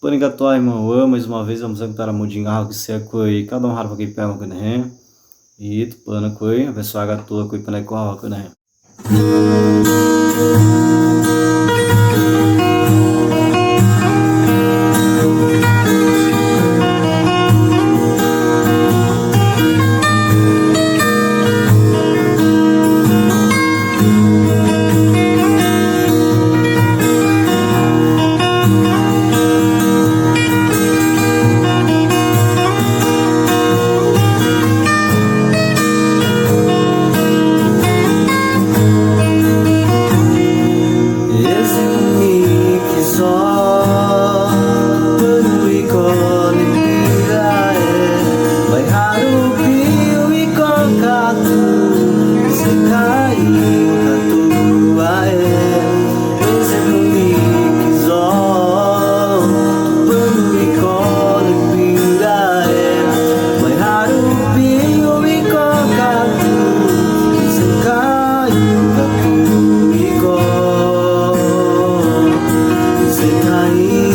Panigatuai Mauã, mais uma vez vamos cantar a mudinga que se coi, cada um harpa que pega com né? E tu pana coi, a pessoa gatua coi pana com né? Aí